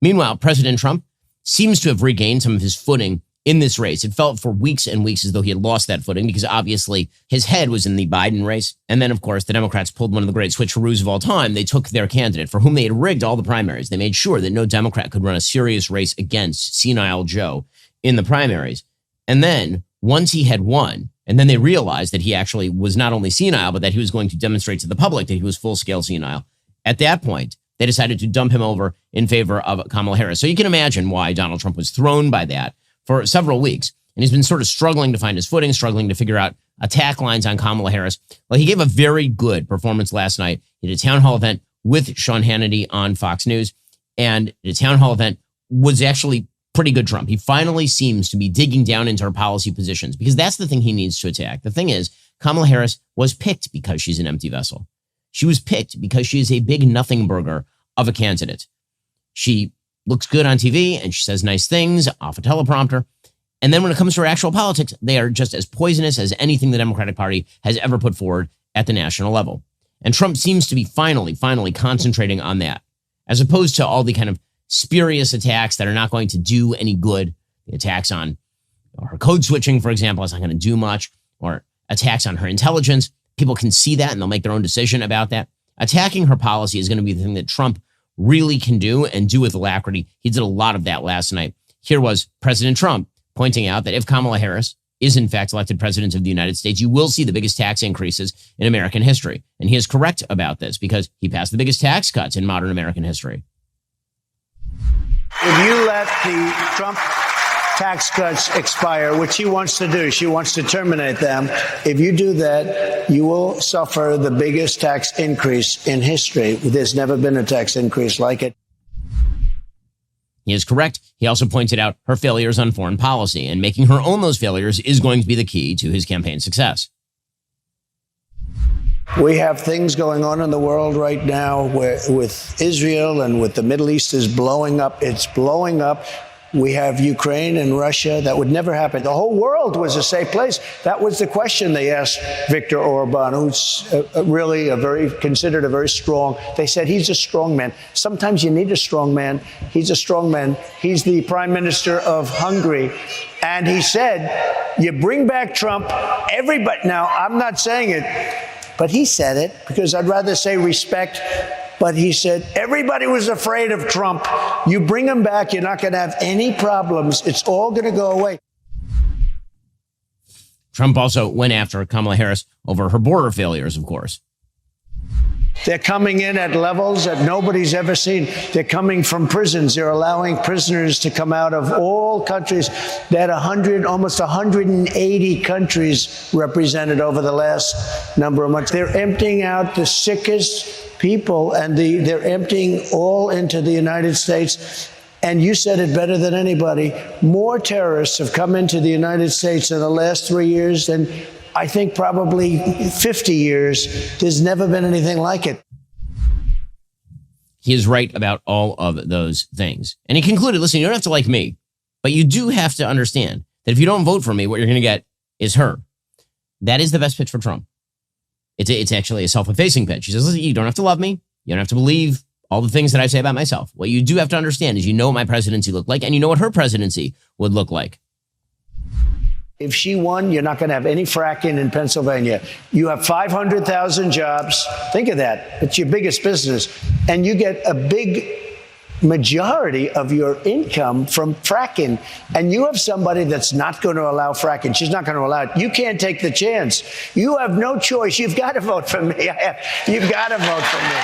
Meanwhile, President Trump seems to have regained some of his footing in this race. It felt for weeks and weeks as though he had lost that footing because obviously his head was in the Biden race. And then, of course, the Democrats pulled one of the great switcheroos of all time. They took their candidate for whom they had rigged all the primaries. They made sure that no Democrat could run a serious race against senile Joe in the primaries. And then once he had won, and then they realized that he actually was not only senile, but that he was going to demonstrate to the public that he was full-scale senile. At that point, they decided to dump him over in favor of Kamala Harris. So you can imagine why Donald Trump was thrown by that for several weeks. And he's been sort of struggling to find his footing, struggling to figure out attack lines on Kamala Harris. Well, he gave a very good performance last night. He did a town hall event with Sean Hannity on Fox News. And the town hall event was actually pretty good Trump. He finally seems to be digging down into her policy positions because that's the thing he needs to attack. The thing is, Kamala Harris was picked because she's an empty vessel. She was picked because she is a big nothing burger of a candidate. She looks good on TV and she says nice things off a teleprompter. And then when it comes to her actual politics, they are just as poisonous as anything the Democratic Party has ever put forward at the national level. And Trump seems to be finally concentrating on that, as opposed to all the kind of spurious attacks that are not going to do any good. The attacks on her code switching, for example, is not going to do much, or attacks on her intelligence. People can see that and they'll make their own decision about that. Attacking her policy is going to be the thing that Trump really can do and do with alacrity. He did a lot of that last night. Here was President Trump pointing out that if Kamala Harris is in fact elected president of the United States, you will see the biggest tax increases in American history. And he is correct about this because he passed the biggest tax cuts in modern American history. If you let the Trump tax cuts expire, which she wants to do, she wants to terminate them. If you do that, you will suffer the biggest tax increase in history. There's never been a tax increase like it. He is correct. He also pointed out her failures on foreign policy, and making her own those failures is going to be the key to his campaign success. We have things going on in the world right now where, with Israel and with the Middle East is blowing up. It's blowing up. We have Ukraine and Russia. That would never happen. The whole world was a safe place. That was the question they asked Viktor Orban, who's really considered a very strong. They said he's a strong man. Sometimes you need a strong man. He's a strong man. He's the prime minister of Hungary. And he said, you bring back Trump, everybody. Now, I'm not saying it, but he said it because I'd rather say respect. But he said, everybody was afraid of Trump. You bring him back, you're not going to have any problems. It's all going to go away. Trump also went after Kamala Harris over her border failures, of course. They're coming in at levels that nobody's ever seen. They're coming from prisons. They're allowing prisoners to come out of all countries. They had almost 180 countries represented over the last number of months. They're emptying out the sickest people, and they're emptying all into the United States. And you said it better than anybody. More terrorists have come into the United States in the last 3 years than I think probably 50 years. There's never been anything like it. He is right about all of those things. And he concluded, listen, you don't have to like me, but you do have to understand that if you don't vote for me, what you're going to get is her. That is the best pitch for Trump. It's actually a self-effacing pitch. He says, listen, you don't have to love me. You don't have to believe all the things that I say about myself. What you do have to understand is you know what my presidency looked like, and you know what her presidency would look like. If she won, you're not going to have any fracking in Pennsylvania. You have 500,000 jobs. Think of that. It's your biggest business. And you get a big majority of your income from fracking. And you have somebody that's not going to allow fracking. She's not going to allow it. You can't take the chance. You have no choice. You've got to vote for me. You've got to vote for me.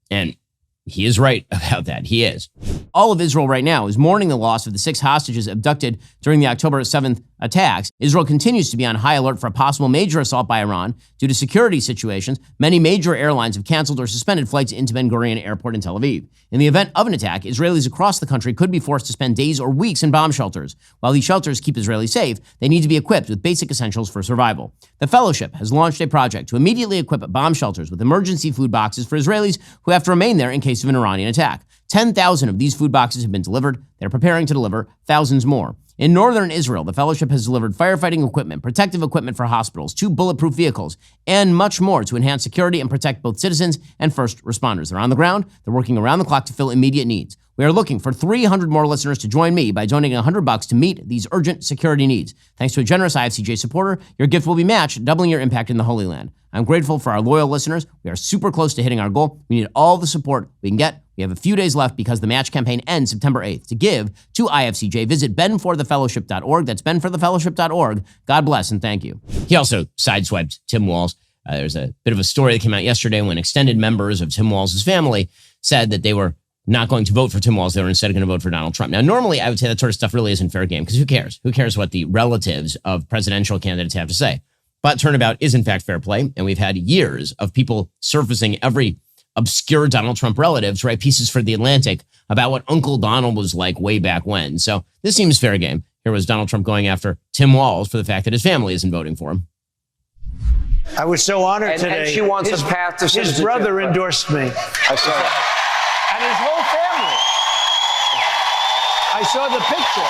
And he is right about that. He is. All of Israel right now is mourning the loss of the 6 hostages abducted during the October 7th attacks. Israel continues to be on high alert for a possible major assault by Iran due to security situations. Many major airlines have canceled or suspended flights into Ben Gurion Airport in Tel Aviv. In the event of an attack, Israelis across the country could be forced to spend days or weeks in bomb shelters. While these shelters keep Israelis safe, they need to be equipped with basic essentials for survival. The Fellowship has launched a project to immediately equip bomb shelters with emergency food boxes for Israelis who have to remain there in case of an Iranian attack. 10,000 of these food boxes have been delivered. They're preparing to deliver thousands more. In northern Israel, the fellowship has delivered firefighting equipment, protective equipment for hospitals, 2 bulletproof vehicles, and much more to enhance security and protect both citizens and first responders. They're on the ground. They're working around the clock to fill immediate needs. We are looking for 300 more listeners to join me by donating $100 to meet these urgent security needs. Thanks to a generous IFCJ supporter, your gift will be matched, doubling your impact in the Holy Land. I'm grateful for our loyal listeners. We are super close to hitting our goal. We need all the support we can get. We have a few days left because the match campaign ends September 8th. To give to IFCJ, visit benforthefellowship.org. That's benforthefellowship.org. God bless and thank you. He also sideswiped Tim Walz. There's a bit of a story that came out yesterday when extended members of Tim Walz's family said that they were not going to vote for Tim Walz. They were instead going to vote for Donald Trump. Now, normally I would say that sort of stuff really isn't fair game because who cares? Who cares what the relatives of presidential candidates have to say? But turnabout is in fact fair play. And we've had years of people surfacing every obscure Donald Trump relative to write pieces for The Atlantic about what Uncle Donald was like way back when. So this seems fair game. Here was Donald Trump going after Tim Walz for the fact that his family isn't voting for him. I was so honored today. And she wants a path to citizenship. His brother endorsed me. I saw it. And his whole family. I saw the picture.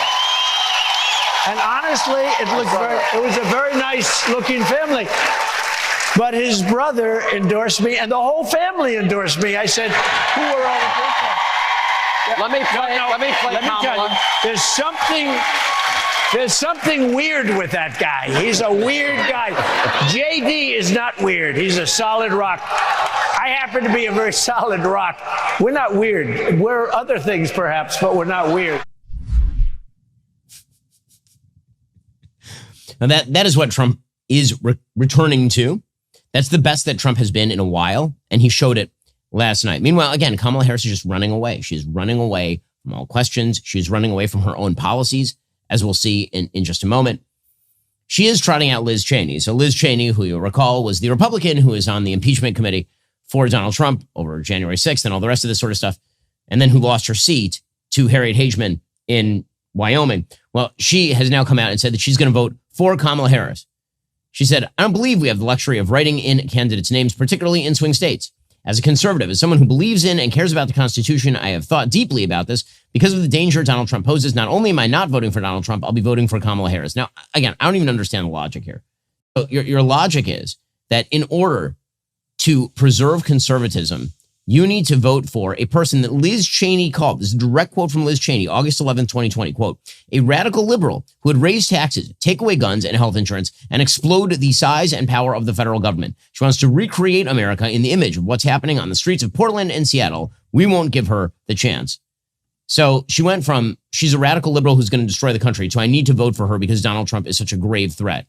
And honestly, it was a very nice looking family. But his brother endorsed me and the whole family endorsed me. I said, who are all the people? Let me play Kamala. There's something weird with that guy. He's a weird guy. JD is not weird. He's a solid rock. I happen to be a very solid rock. We're not weird. We're other things perhaps, but we're not weird. Now that is what Trump is returning to. That's the best that Trump has been in a while, and he showed it last night. Meanwhile, again, Kamala Harris is just running away. She's running away from all questions. She's running away from her own policies, as we'll see in just a moment. She is trotting out Liz Cheney. So Liz Cheney, who you'll recall was the Republican who is on the impeachment committee for Donald Trump over January 6th and all the rest of this sort of stuff, and then who lost her seat to Harriet Hageman in Wyoming. Well, she has now come out and said that she's going to vote for Kamala Harris. She said, I don't believe we have the luxury of writing in candidates' names, particularly in swing states. As a conservative, as someone who believes in and cares about the Constitution, I have thought deeply about this. Because of the danger Donald Trump poses, not only am I not voting for Donald Trump, I'll be voting for Kamala Harris. Now, again, I don't even understand the logic here. So your logic is that in order to preserve conservatism, you need to vote for a person that Liz Cheney called, this is a direct quote from Liz Cheney, August 11th, 2020, quote, a radical liberal who would raise taxes, take away guns and health insurance, and explode the size and power of the federal government. She wants to recreate America in the image of what's happening on the streets of Portland and Seattle. We won't give her the chance. So she went from, she's a radical liberal who's going to destroy the country, to I need to vote for her because Donald Trump is such a grave threat.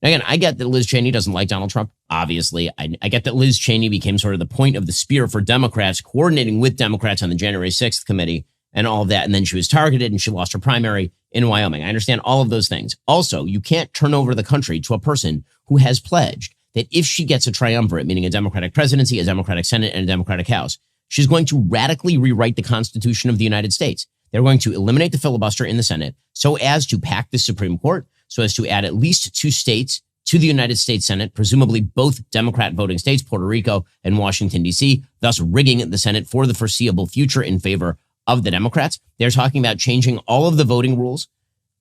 Again, I get that Liz Cheney doesn't like Donald Trump, obviously. I get that Liz Cheney became sort of the point of the spear for Democrats, coordinating with Democrats on the January 6th committee and all of that. And then she was targeted and she lost her primary in Wyoming. I understand all of those things. Also, you can't turn over the country to a person who has pledged that if she gets a triumvirate, meaning a Democratic presidency, a Democratic Senate, and a Democratic House, she's going to radically rewrite the Constitution of the United States. They're going to eliminate the filibuster in the Senate so as to pack the Supreme Court, so as to add at least 2 states to the United States Senate, presumably both Democrat voting states, Puerto Rico and Washington, D.C., thus rigging the Senate for the foreseeable future in favor of the Democrats. They're talking about changing all of the voting rules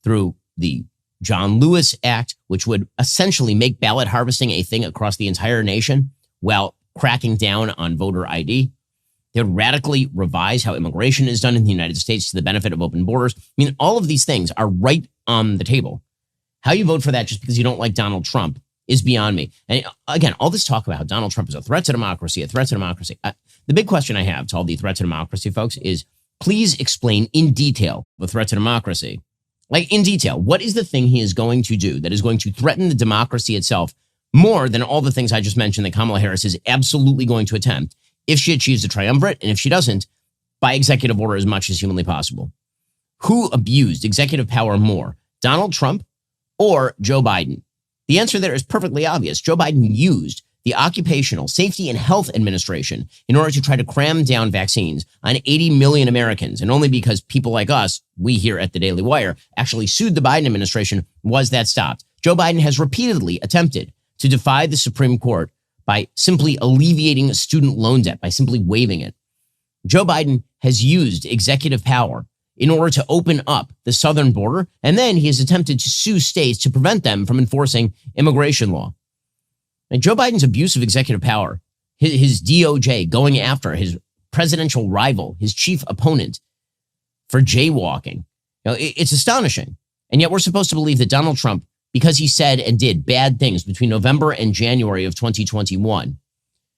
through the John Lewis Act, which would essentially make ballot harvesting a thing across the entire nation while cracking down on voter ID. They would radically revise how immigration is done in the United States to the benefit of open borders. I mean, all of these things are right on the table. How you vote for that just because you don't like Donald Trump is beyond me. And again, all this talk about how Donald Trump is a threat to democracy, a threat to democracy. The big question I have to all the threat to democracy folks is, please explain in detail the threat to democracy. Like in detail, what is the thing he is going to do that is going to threaten the democracy itself more than all the things I just mentioned that Kamala Harris is absolutely going to attempt if she achieves a triumvirate, and if she doesn't, by executive order as much as humanly possible. Who abused executive power more, Donald Trump or Joe Biden? The answer there is perfectly obvious. Joe Biden used the Occupational Safety and Health Administration in order to try to cram down vaccines on 80 million Americans. And only because people like us, we here at the Daily Wire, actually sued the Biden administration was that stopped. Joe Biden has repeatedly attempted to defy the Supreme Court by simply alleviating student loan debt, by simply waiving it. Joe Biden has used executive power in order to open up the southern border, and then he has attempted to sue states to prevent them from enforcing immigration law. And Joe Biden's abuse of executive power, his DOJ going after his presidential rival, his chief opponent, for jaywalking, it's astonishing. And yet we're supposed to believe that Donald Trump, because he said and did bad things between November and January of 2021,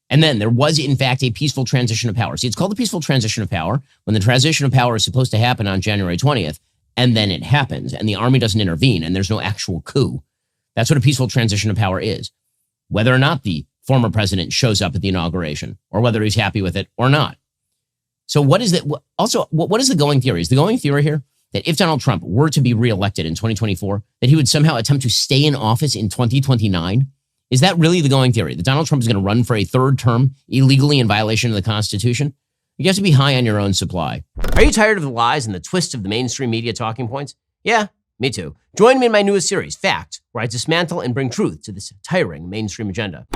and then there was, in fact, a peaceful transition of power. See, it's called the peaceful transition of power when the transition of power is supposed to happen on January 20th, and then it happens, and the army doesn't intervene, and there's no actual coup. That's what a peaceful transition of power is. Whether or not the former president shows up at the inauguration, or whether he's happy with it or not. So what is that? Also, what is the going theory? Is the going theory here that if Donald Trump were to be reelected in 2024, that he would somehow attempt to stay in office in 2029? Is that really the going theory, that Donald Trump is going to run for a third term illegally in violation of the Constitution? You have to be high on your own supply. Are you tired of the lies and the twists of the mainstream media talking points? Yeah, me too. Join me in my newest series, Fact, where I dismantle and bring truth to this tiring mainstream agenda.